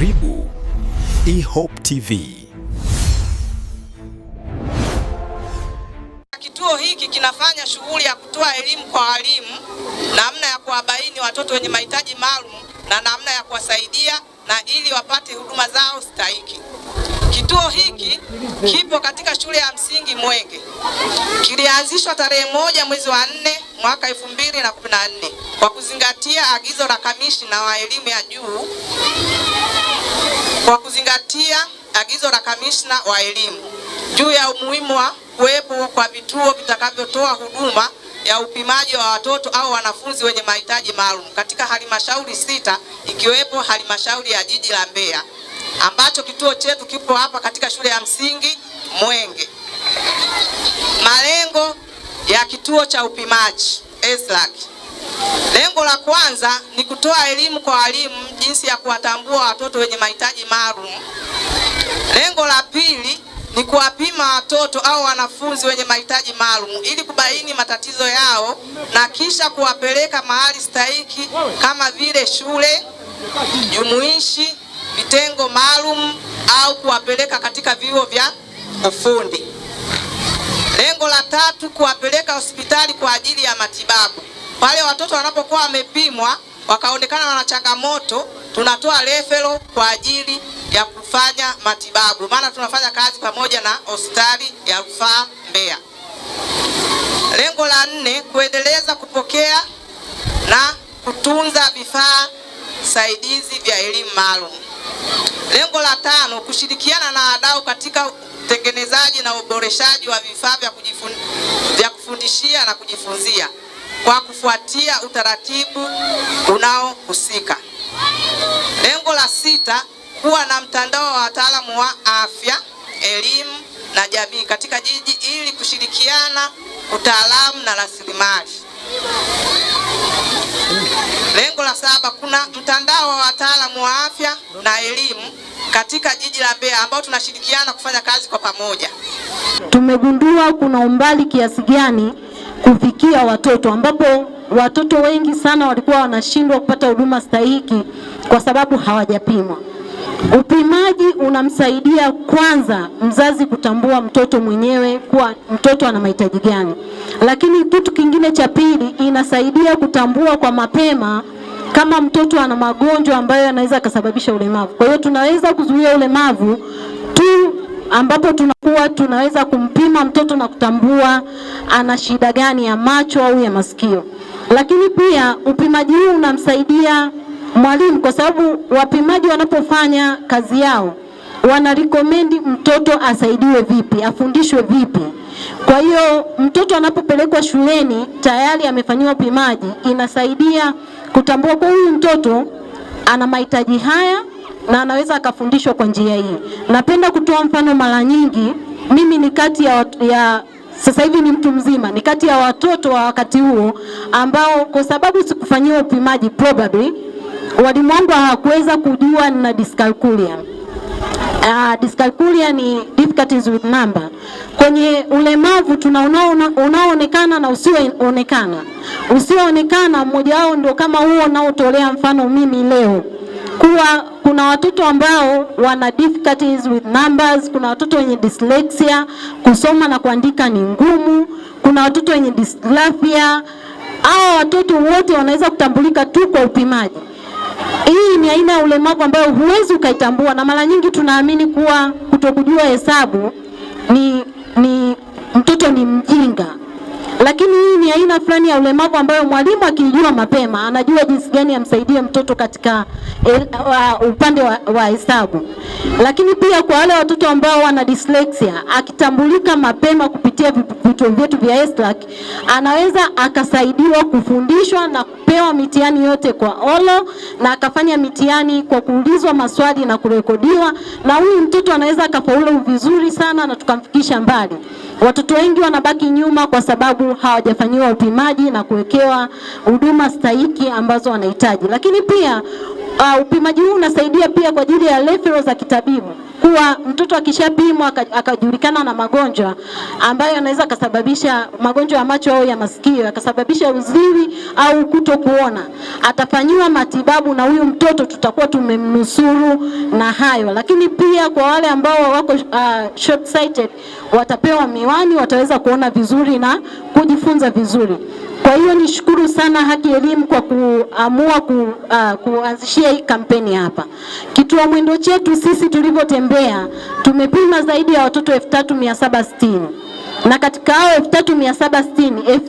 Karibu eHope TV. Kituo hiki kinafanya shughuli ya kutoa elimu kwa walimu, namna ya kuwabaini watoto wenye mahitaji maalum na namna ya kuwasaidia na ili wapate huduma zao stahiki. Kituo hiki kipo katika shule ya msingi Mwenge. Kilianzishwa tarehe 1 mwezi wa 4 mwaka 2014 kwa kuzingatia agizo la kamishna wa elimu ya juu juu ya umuhimu wa kuwepo kwa vituo vitakavyotoa huduma ya upimaji wa watoto au wanafunzi wenye mahitaji maalum katika halmashauri 6 ikiwepo halmashauri ya jiji la Mbeya, ambacho kituo chetu kipo hapa katika shule ya msingi Mwenge. Malengo ya kituo cha upimaji ESLAC. Lengo la kwanza ni kutoa elimu kwa walimu jinsi ya kuwatambua watoto wenye mahitaji maalum. Lengo la pili ni kuwapima watoto au wanafunzi wenye mahitaji maalum ili kubaini matatizo yao na kisha kuwapeleka mahali stahiki kama vile shule jumuishi, vitengo maalum au kuwapeleka katika vyuo vya ufundi. Lengo la tatu, kuwapeleka hospitali kwa ajili ya matibabu. Pale watoto wanapokuwa wamepimwa wakaonekana wana changamoto, tunatoa referral kwa ajili ya kufanya matibabu, maana tunafanya kazi pamoja na hospitali ya rufaa Mbeya. Lengo la 4, kuendeleza kupokea na kutunza vifaa saidizi vya elimu maalum. Lengo la 5, kushirikiana na wadau katika utengenezaji na uboreshaji wa vifaa vya kufundishia na kujifunzia kwa kufuatia utaratibu unaohusika. Lengo la 6, kuwa na mtandao wa wataalamu wa afya, elimu na jamii katika jiji ili kushirikiana utaalamu na rasilimali. Lengo la 7, kuna mtandao wa wataalamu wa afya na elimu katika jiji la Mbeya ambao tunashirikiana kufanya kazi kwa pamoja. Tumegundua kuna umbali kiasi gani kufikia watoto, ambapo watoto wengi sana walikuwa wanashindwa kupata huduma stahiki kwa sababu hawajapimwa. Upimaji unamsaidia kwanza mzazi kutambua mtoto mwenyewe kuwa mtoto ana mahitaji gani. Lakini kitu kingine cha pili, inasaidia kutambua kwa mapema kama mtoto ana magonjwa ambayo yanaweza kusababisha ulemavu. Kwa hiyo tunaweza kuzuia ulemavu tu ambapo tunaweza kumpima mtoto na kutambua ana shida gani ya macho au ya masikio. Lakini pia upimaji huu unamsaidia mwalimu, kwa sababu wapimaji wanapofanya kazi yao wanarecommend mtoto asaidiwe vipi, afundishwe vipi. Kwa hiyo mtoto anapopelekwa shuleni tayari amefanywa upimaji, inasaidia kutambua kwa huyu mtoto ana mahitaji haya na anaweza akafundishwa kwa njia hii. Napenda kutoa mfano, mara nyingi mimi ni kati ya sasa hivi ni mtu mzima, ni kati ya watoto wa wakati huo ambao kwa sababu sikufanyiwa upimaji probably walimu wangu hawakuweza kujua nina dyscalculia. Dyscalculia ni difficulties with number. Kwenye ulemavu unaoonekana na usioonekana. Usioonekana mmoja wao ndio kama huo naotolea mfano mimi leo. Kuwa kuna watoto ambao wana difficulties with numbers, kuna watoto wenye dyslexia, kusoma na kuandika ni ngumu, kuna watoto wenye dysgraphia. Hao watoto wote wanaweza kutambulika tu kwa upimaji. Hii ni aina ya ulemavu ambayo huwezi ukaitambua, na mara nyingi tunaamini kuwa kutokujua hesabu ni mtoto ni mjinga. Lakini hii ni aina fulani ya ulemavu ambayo mwalimu akijua mapema anajua jinsi gani amsaidie mtoto katika upande wa hesabu. Lakini pia kwa wale watoto ambao wana dyslexia, akitambulika mapema kupitia vituo vyetu vya ESLAC, anaweza akasaidiwa kufundishwa na kupewa mitihani yote kwa olo, na akafanya mitihani kwa kuulizwa maswali na kurekodiwa, na huyu mtoto anaweza akafaulu vizuri sana na tukamfikisha mbali. Watoto wengi wanabaki nyuma kwa sababu hawajafanyiwa upimaji na kuwekewa huduma stahiki ambazo wanahitaji. Lakini pia upimaji huu unasaidia pia kwa ajili ya referral za kitabibu. kuwa mtoto akishapimwa akajulikana na magonjwa ambayo yanaweza kusababisha magonjwa ya macho au ya masikio, yakasababisha uziwi au kutokuona, atafanyiwa matibabu na huyu mtoto tutakuwa tumemnusuru na hayo. Lakini pia kwa wale ambao wako short sighted, watapewa miwani, wataweza kuona vizuri na kujifunza vizuri. Kwa hiyo nishukuru sana Haki Elimu kwa kuamua kuanzishia hii kampeni hapa. Kituo Mwendo chetu sisi tulivyotembea tumepima zaidi ya watoto 3760. Na katika hao 3760,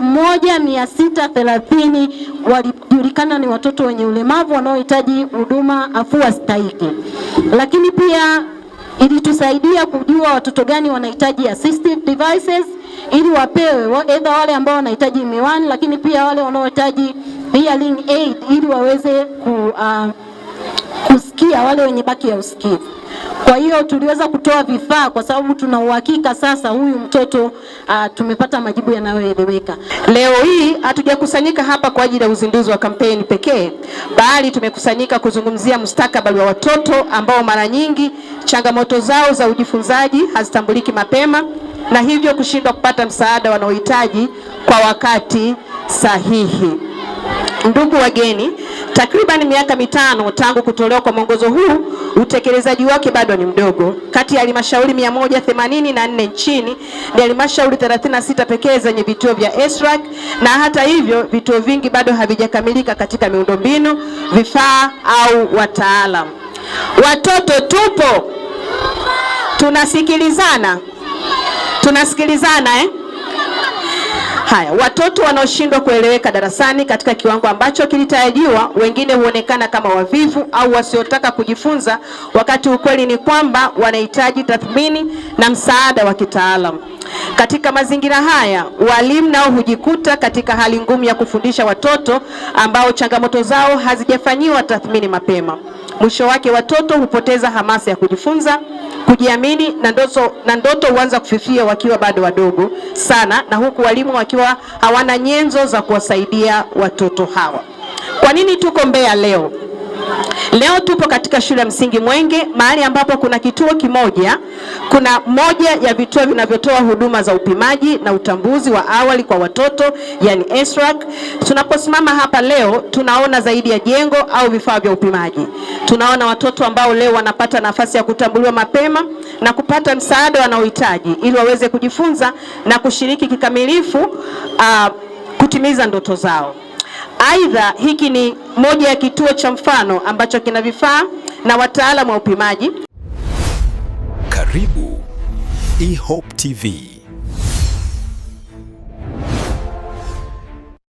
1630 walijulikana ni watoto wenye ulemavu wanaohitaji huduma afua stahiki. Lakini pia ilitusaidia kujua watoto gani wanahitaji assistive devices ili wapewe, aidha wale ambao wanahitaji miwani, lakini pia wale wanaohitaji hearing aid ili waweze kusikia, wale wenye baki ya usikivu. Kwa hiyo tuliweza kutoa vifaa kwa sababu tuna uhakika sasa huyu mtoto tumepata majibu yanayoeleweka. Leo hii hatujakusanyika hapa kwa ajili ya uzinduzi wa kampeni pekee, bali tumekusanyika kuzungumzia mustakabali wa watoto ambao mara nyingi changamoto zao za ujifunzaji hazitambuliki mapema na hivyo kushindwa kupata msaada wanaohitaji kwa wakati sahihi. Ndugu wageni, takriban miaka 5 tangu kutolewa kwa mwongozo huu, utekelezaji wake bado ni mdogo. Kati ya halmashauri 184 nchini, ni halmashauri 36 pekee zenye vituo vya ESRAC, na hata hivyo vituo vingi bado havijakamilika katika miundombinu, vifaa au wataalamu. Watoto tupo? Tunasikilizana? Haya, watoto wanaoshindwa kueleweka darasani katika kiwango ambacho kilitarajiwa, wengine huonekana kama wavivu au wasiotaka kujifunza, wakati ukweli ni kwamba wanahitaji tathmini na msaada wa kitaalamu. Katika mazingira haya, walimu nao hujikuta katika hali ngumu ya kufundisha watoto ambao changamoto zao hazijafanyiwa tathmini mapema. Mwisho wake watoto hupoteza hamasa ya kujifunza, kujiamini na ndoto huanza kufifia wakiwa bado wadogo sana, na huku walimu wakiwa hawana nyenzo za kuwasaidia watoto hawa. Kwa nini tuko Mbeya leo? Leo tupo katika shule ya msingi Mwenge, mahali ambapo kuna kituo kimoja, kuna moja ya vituo vinavyotoa huduma za upimaji na utambuzi wa awali kwa watoto, yani ESRAC. Tunaposimama hapa leo, tunaona zaidi ya jengo au vifaa vya upimaji. Tunaona watoto ambao leo wanapata nafasi ya kutambuliwa mapema na kupata msaada wanaohitaji ili waweze kujifunza na kushiriki kikamilifu kutimiza ndoto zao. Aidha, hiki ni moja ya kituo cha mfano ambacho kina vifaa na wataalamu wa upimaji. Karibu eHope TV.